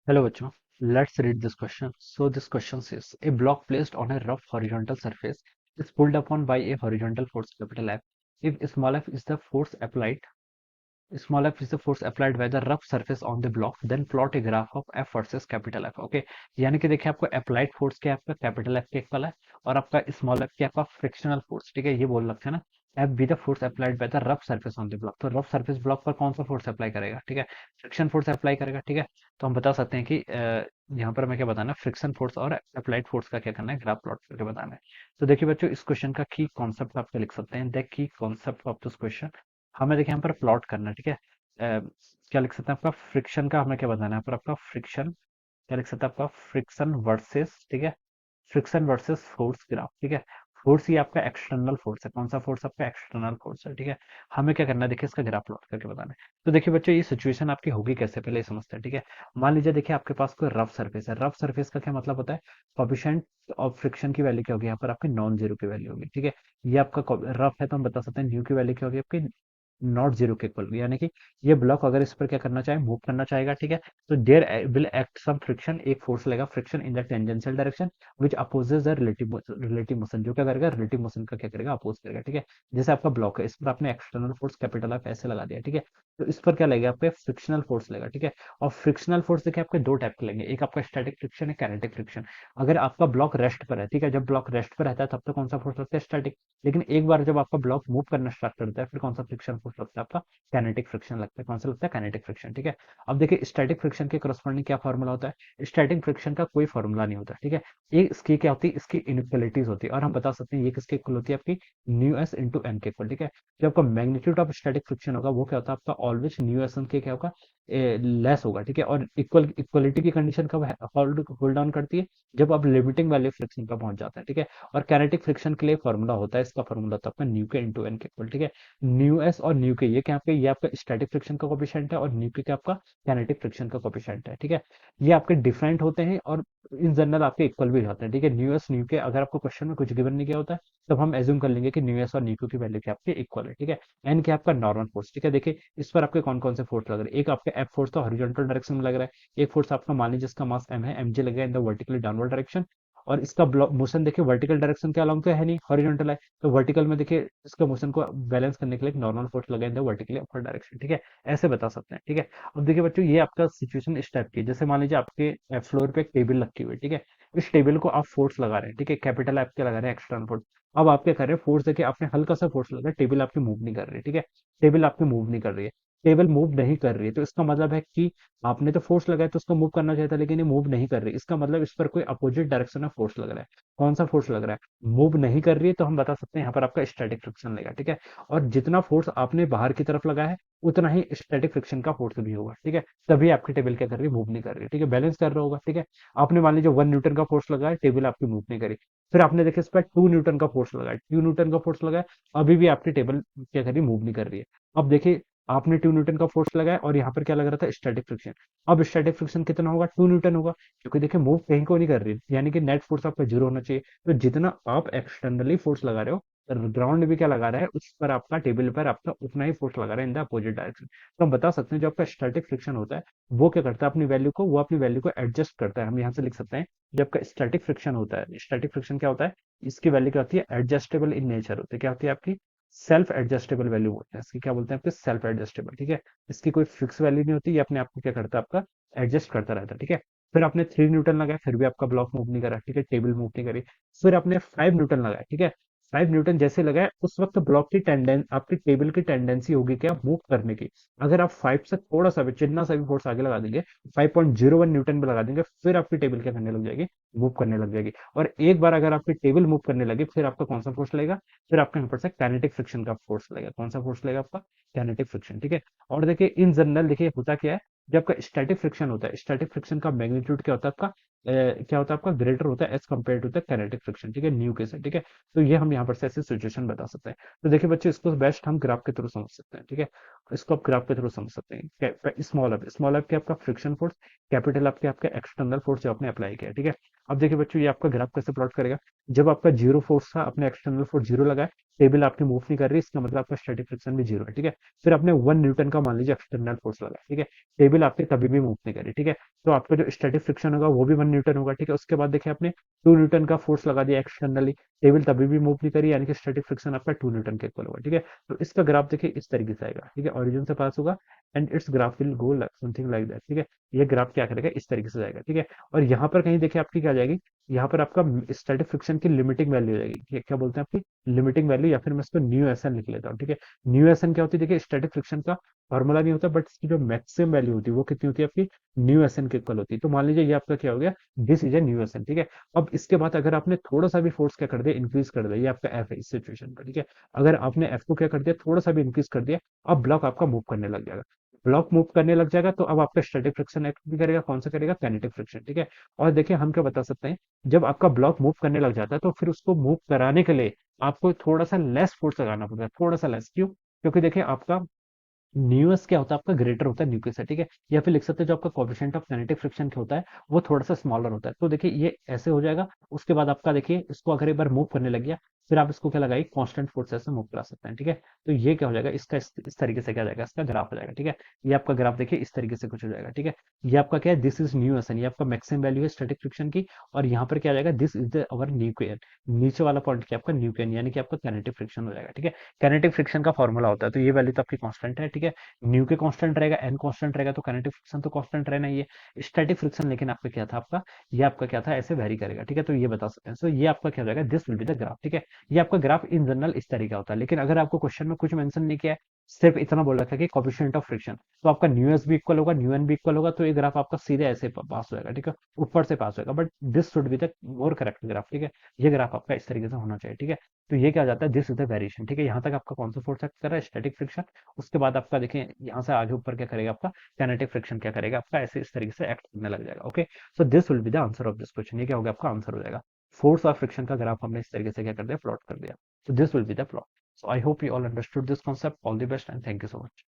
Hello, bachcho. Let's read this question. So this question says, a block placed on a rough horizontal surface is pulled upon by a horizontal force capital F. If small f is the force applied, small f is the force applied by the rough surface on the block, then plot a graph of F versus capital F. Okay, यानी कि देखिए आपको applied force क्या है, आपका capital F के equal है और आपका स्मॉल f क्या है, आपका फ्रिक्शनल फोर्स। ठीक है, ये बोल रखा है ना, F be the force applied by the rough surface on the block. तो रफ सरफेस ब्लॉक पर कौन सा फोर्स अप्लाई करेगा? ठीक है, फ्रिक्शन फोर्स अप्लाई करेगा। ठीक है, तो हम बता सकते हैं कि यहाँ पर हमें क्या बताना है, फ्रिक्शन फोर्स और अप्लाइड फोर्स का क्या करना है, ग्राफ प्लॉट करके बताना है। तो देखिए बच्चों, इस क्वेश्चन का की कॉन्सेप्ट आप क्या लिख सकते हैं, the key concept of this question हमें देखिए यहाँ पर प्लॉट करना है। ठीक है, क्या लिख सकते हैं, आपका फ्रिक्शन का हमें क्या बताना है, पर आपका फ्रिक्शन क्या लिख सकते हैं, आपका फ्रिक्शन वर्सेस, ठीक है, फ्रिक्शन वर्सेस फोर्स ग्राफ। ठीक है, फोर्स ये आपका एक्सटर्नल फोर्स है, कौन सा फोर्स? आपका एक्सटर्नल फोर्स है। ठीक है, हमें क्या करना है, देखिए इसका ग्राफ प्लॉट करके बताना है। तो देखिए बच्चों, ये सिचुएशन आपकी होगी कैसे, पहले ये समझते हैं। ठीक है, मान लीजिए देखिए आपके पास कोई रफ सरफेस है। रफ सरफेस का क्या मतलब होता है, कोफिशिएंट ऑफ फ्रिक्शन की वैल्यू क्या होगी, यहाँ पर आपकी नॉन जीरो की वैल्यू होगी। ठीक है, ये आपका रफ है तो हम बता सकते हैं न्यू की वैल्यू क्या होगी, आपकी नॉट जीरो के इक्वल, यानी कि ये ब्लॉक अगर इस पर क्या करना चाहे, मूव करना चाहेगा। ठीक है, तो there will act some friction, एक फोर्स लगेगा friction in the tangential direction which opposes the relative motion, जो क्या करेगा, रिलेटिव मोशन का क्या करेगा, अपोज करेगा। ठीक है, जैसे आपका ब्लॉक है, इस पर आपने एक्सटर्नल फोर्स कैपिटल एफ ऐसे लगा दिया। ठीक है, तो इस पर क्या लगेगा, आपके फ्रिक्शनल फोर्स लगेगा। ठीक है, और फ्रिक्शनल फोर्स देखिए आपके दो टाइप के लेंगे, एक आपका स्टैटिक फ्रिक्शन है, कैनेटिक फ्रिक्शन। अगर आपका ब्लॉक रेस्ट पर है, ठीक है, जब ब्लॉक रेस्ट पर रहता है तब तो कौन सा फोर्स लगता है, स्टैटिक। लेकिन एक बार जब आपका ब्लॉक मूव करना स्टार्ट करता है, फिर कौन सा फ्रिक्शन फोर्स लगता है, आपका काइनेटिक फ्रिक्शन लगता है। कौन सा लगता है, काइनेटिक फ्रिक्शन। ठीक है, अब देखिए स्टैटिक फ्रिक्शन के करस्पॉन्डिंग क्या फॉर्मूला होता है, स्टैटिक फ्रिक्शन का कोई फॉर्मूला नहीं होता। ठीक है, ये इसकी क्या होती है, इसकी इनइक्वालिटीज होती है, और हम बता सकते हैं ये किसके इक्वल होती है, आपकी न्यू एस इंटू एन के इक्वल। ठीक है, जो आपका मैग्नीट्यूड ऑफ स्टैटिक फ्रिक्शन होगा वो क्या होता है, आपका ऑलवेज न्यू एस एन के क्या होगा, लेस होगा। ठीक है, और इक्वलिटी की कंडीशन कब होल्ड होल्ड डाउन करती है, जब आप लिमिटिंग वैल्यू फ्रिक्शन पर पहुंच जाता है। ठीक है, और काइनेटिक फ्रिक्शन के लिए फॉर्मूला होता है, इसका फॉर्मूला होता है आपका न्यू के इंटू एन के इक्वल। ठीक है, न्यू एस और न्यू के ये क्या, आपके ये आपका स्टैटिक फ्रिक्शन का कोफिशिएंट है और न्यू के क्या आपका काइनेटिक फ्रिक्शन का कोफिशिएंट है। ठीक है, ये आपके डिफरेंट होते हैं और इन जनरल आपके इक्वल भी होते हैं। ठीक है, न्यू एस न्यू के अगर आपको क्वेश्चन में कुछ गिवन नहीं किया होता है, तब हम एज्यूम कर लेंगे कि न्यू एस और न्यू के की वैल्यू क्या आपके इक्वल है। ठीक है, एन क्या आपका नॉर्मल फोर्स। ठीक है, देखिए इस पर आपके कौन कौन से फोर्स लग रहे हैं, एक आपका एफ फोर्स तो हॉरिजॉन्टल डायरेक्शन में लग रहा है, एक फोर्स आपका मान लीजिए जिसका मास एम है, एम जी लगेगा in the vertically downward direction. और इसका मोशन देखिए वर्टिकल डायरेक्शन के अलाउंग तो है नहीं, हॉरिजॉन्टल है, तो वर्टिकल में देखिए इसका मोशन को बैलेंस करने के लिए एक नॉर्मल फोर्स लगा in the vertically upper direction. ठीक है, ऐसे बता सकते हैं। ठीक है, अब देखिए बच्चों, ये आपका सिचुएशन इस टाइप की, जैसे मान लीजिए आपके फ्लोर पे एक टेबल रखी हुई है। ठीक है, इस टेबल को आप फोर्स लगा रहे हैं। ठीक है, कैपिटल आप क्या लगा रहे हैं, एक्सटर्नल फोर्स। अब आप क्या कर रहे हैं, फोर्स देखिए आपने हल्का सा फोर्स लगा, टेबल आपकी मूव नहीं कर रही है। ठीक है, टेबल आपकी मूव नहीं कर रही है, टेबल मूव नहीं कर रही है, तो इसका मतलब है कि आपने तो फोर्स लगाया तो उसको मूव करना चाहिए था, लेकिन ये मूव नहीं कर रही, इसका मतलब इस पर कोई अपोजिट डायरेक्शन में फोर्स लग रहा है। कौन सा फोर्स लग रहा है, मूव नहीं कर रही है, तो हम बता सकते हैं यहाँ पर आपका स्टैटिक फ्रिक्शन लगेगा। ठीक है, और जितना फोर्स आपने बाहर की तरफ लगाया है उतना ही स्टैटिक फ्रिक्शन का फोर्स भी होगा। ठीक है, तभी आपकी टेबल क्या कर रही है, मूव नहीं कर रही है। ठीक है, बैलेंस कर रहा होगा। ठीक है, आपने मान लीजिए 1 न्यूटन का फोर्स लगाया, टेबल आपकी मूव नहीं करी, फिर आपने देखिए इस पर 2 न्यूटन का फोर्स लगाया, 2 न्यूटन का फोर्स लगाया, अभी भी आपकी टेबल क्या कर रही है, मूव नहीं कर रही है। अब देखिए आपने 2 न्यूटन का फोर्स लगाया और यहाँ पर क्या लग रहा था, स्टैटिक फ्रिक्शन। अब स्टैटिक फ्रिक्शन कितना होगा, 2 न्यूटन होगा, क्योंकि देखिए मूव कहीं को नहीं कर रही है, यानी कि नेट फोर्स आपका जीरो होना चाहिए। तो जितना आप एक्सटर्नली फोर्स लगा रहे हो, ग्राउंड भी क्या लगा रहा है, उस पर आपका टेबल पर आपका उतना ही फोर्स लगा रहा है इन द अपोजिट डायरेक्शन। तो हम बता सकते हैं जो आपका स्टैटिक फ्रिक्शन होता है वो क्या करता है, अपनी वैल्यू को, वो अपनी वैल्यू को एडजस्ट करता है। हम यहाँ से लिख सकते हैं, जब आपका स्टैटिक फ्रिक्शन होता है, स्टैटिक फ्रिक्शन क्या होता है, इसकी वैल्यू क्या होती है, एडजस्टेबल इन नेचर होती है। क्या होती है आपकी, सेल्फ एडजस्टेबल वैल्यू बोलते हैं इसकी, क्या बोलते हैं आपके, सेल्फ एडजस्टेबल। ठीक है, इसकी कोई फिक्स वैल्यू नहीं होती, ये अपने आप को क्या करता है, आपका एडजस्ट करता रहता है। ठीक है, फिर आपने 3 न्यूटन लगाया, फिर भी आपका ब्लॉक मूव नहीं करा। ठीक है, टेबल मूव नहीं करी। फिर आपने 5 न्यूटन लगाया। ठीक है, 5 न्यूटन जैसे लगाए, उस वक्त ब्लॉक की टेंडेंस, आपकी टेबल की टेंडेंसी होगी क्या, मूव करने की। अगर आप 5 से थोड़ा सा भी, चिन्ना सा भी फोर्स आगे लगा देंगे, 5.01 न्यूटन पे लगा देंगे, फिर आपकी टेबल क्या करने लग जाएगी, मूव करने लग जाएगी। और एक बार अगर आपकी टेबल मूव करने लगी, फिर आपका कौन सा फोर्स लगेगा, फिर आपके यहाँ पर से काइनेटिक फ्रिक्शन का फोर्स लगेगा। कौन सा फोर्स लगेगा, आपका काइनेटिक फ्रिक्शन। ठीक है, और देखिए इन जनरल देखिए होता क्या है, जब आपका स्टैटिक फ्रिक्शन होता है, स्टैटिक फ्रिक्शन का मैग्नीट्यूड क्या होता है, आपका क्या होता है आपका, ग्रेटर होता है as compared to the kinetic friction, ठीक है, न्यू के से, ठीक है। तो ये हम यहाँ पर से ऐसी सिचुएशन बता सकते हैं। तो देखिए बच्चे, इसको बेस्ट हम ग्राफ के थ्रू समझ सकते हैं, ठीक है। इसको आप ग्राफ के थ्रू समझ सकते हैं। स्मॉल एफ के आपका फ्रिक्शन फोर्स, कैपिटल आपके आपका एक्सटर्नल फोर्स जो आपने अप्लाई किया, ठीक है। अब देखिए बच्चों, ये आपका ग्राफ कैसे प्लॉट करेगा। जब आपका जीरो फोर्स था, अपने एक्सटर्नल फोर्स जीरो लगाए, टेबल आपकी मूव नहीं कर रही, इसका मतलब आपका स्टैटिक फ्रिक्शन भी जीरो है, ठीक है। फिर आपने 1 न्यूटन का मान लीजिए एक्सटर्नल फोर्स लगा, ठीक है। टेबल आपकी कभी भी मूव नहीं करी, ठीक है। तो आपका जो स्टैटिक फ्रिक्शन होगा वो भी 1 न्यूटन होगा, ठीक है। उसके बाद देखिए आपने 2 न्यूटन का फोर्स लगा दिया एक्सटर्नली, टेबल तभी भी मूव नहीं करी, यानी कि स्टैटिक फ्रिक्शन आपका 2 न्यूटन के इक्वल होगा, ठीक है। तो इसका ग्राफ देखिए इस तरीके से आएगा, ठीक है, ओरिजिन से पास होगा and it's graph will go something like that, ठीक है। ये ग्राफ क्या करेगा, इस तरीके से जाएगा, ठीक है। और यहाँ पर कहीं देखिए आपकी क्या आ जाएगी, यहाँ पर आपका स्टैटिक फ्रिक्शन की लिमिटिंग वैल्यू हो जाएगी, क्या बोलते हैं आपकी लिमिटिंग वैल्यू, या फिर मैं इसको न्यू एस एन लिख लेता हूँ, ठीक है। न्यू एस एन क्या होती है, देखिए स्टैटिक फ्रिक्शन का फॉर्मूला नहीं होता, बट इसकी जो मैक्सिमम वैल्यू होती है वो कितनी होती है आपकी, न्यू एस एन के इक्वल होती है। तो मान लीजिए ये आपका क्या हो गया, this is a mu S N, ठीक है। अब इसके बाद अगर आपने थोड़ा सा भी फोर्स क्या कर दिया, इंक्रीज कर दिया, ये आपका एफ है इस सिचुएशन पर, ठीक है। अगर आपने एफ को क्या कर दिया, थोड़ा सा भी इंक्रीज कर दिया, अब ब्लॉक आपका मूव करने लग जाएगा। ब्लॉक मूव करने लग जाएगा तो अब आपका स्टैटिक फ्रिक्शन एक्ट भी करेगा, कौन सा करेगा, काइनेटिक फ्रिक्शन, ठीक है। और देखिए हम क्या बता सकते हैं, जब आपका ब्लॉक मूव करने लग जाता है तो फिर उसको मूव कराने के लिए आपको थोड़ा सा लेस फोर्स लगाना पड़ता है, थोड़ा सा लेस, क्यों, क्योंकि देखिए आपका न्यूएस क्या होता है, आपका ग्रेटर होता है न्यूक्लियस से, ठीक है। या फिर लिख सकते हैं जो आपका कोएफिशिएंट ऑफ काइनेटिक फ्रिक्शन होता है वो थोड़ा सा स्मॉलर होता है। तो देखिए ये ऐसे हो जाएगा। उसके बाद आपका देखिए इसको अगर एक बार मूव करने लग गया, फिर आप इसको क्या लगाइए, कांस्टेंट फोर्स से मूव करा सकते हैं, ठीक है। तो ये क्या हो जाएगा, इसका इस तरीके से क्या हो जाएगा, इसका ग्राफ हो जाएगा, ठीक है। ये आपका ग्राफ देखिए इस तरीके से कुछ हो जाएगा, ठीक है। ये आपका क्या है, this is mu S N, ये आपका मैक्सिमम वैल्यू है स्टैटिक फ्रिक्शन की। और यहाँ पर क्या आ जाएगा, this is the our nuclear, नीचे वाला पॉइंट क्या आपका न्यूक्लियन, यानी कि आपका काइनेटिक फ्रिक्शन हो जाएगा, ठीक है। काइनेटिक फ्रिक्शन का फॉर्मूला होता है, तो ये वैल्यू तो आपकी कांस्टेंट है, ठीक है। न्यू के कांस्टेंट रहेगा, एन कांस्टेंट रहेगा, तो काइनेटिक फ्रिक्शन तो कांस्टेंट रहना ही है। स्टैटिक फ्रिक्शन लेकिन आपका क्या था, आपका ये आपका क्या था, ऐसे वेरी करेगा, ठीक है। तो ये बता सकते हैं। सो ये आपका क्या हो जाएगा, this will be the graph, ठीक है। ये आपका ग्राफ इन जनरल इस तरीके का होता है। लेकिन अगर आपको क्वेश्चन में कुछ मेंशन नहीं किया है, सिर्फ इतना बोल रखा है कि कोएफिशिएंट ऑफ फ्रिक्शन, तो आपका न्यू एस भी इक्वल होगा, न्यू एन भी इक्वल होगा, तो ये ग्राफ आपका सीधे ऐसे पास होगा, ठीक है, ऊपर से पास होगा। But this should be the more correct graph, ठीक है। ये ग्राफ आपका इस तरीके से होना चाहिए, ठीक है। तो ये क्या हो जाता है, दिस इज द वेरिएशन, ठीक है। यहाँ तक आपका कौन सा फोर्स एक्ट कर रहा है, स्टैटिक फ्रिक्शन। उसके बाद आपका देखिए यहाँ से आगे ऊपर क्या करेगा, आपका काइनेटिक फ्रिक्शन क्या करेगा, आपका ऐसे इस तरीके से एक्ट करने लग जाएगा, okay. So this will be the answer of this question. ये क्या होगा, आपका आंसर हो जाएगा। फोर्स और फ्रिक्शन का ग्राफ हमने इस तरीके से क्या कर दिया, प्लॉट कर दिया। So this will be the plot. So I hope you all understood this concept. All the best and thank you so much.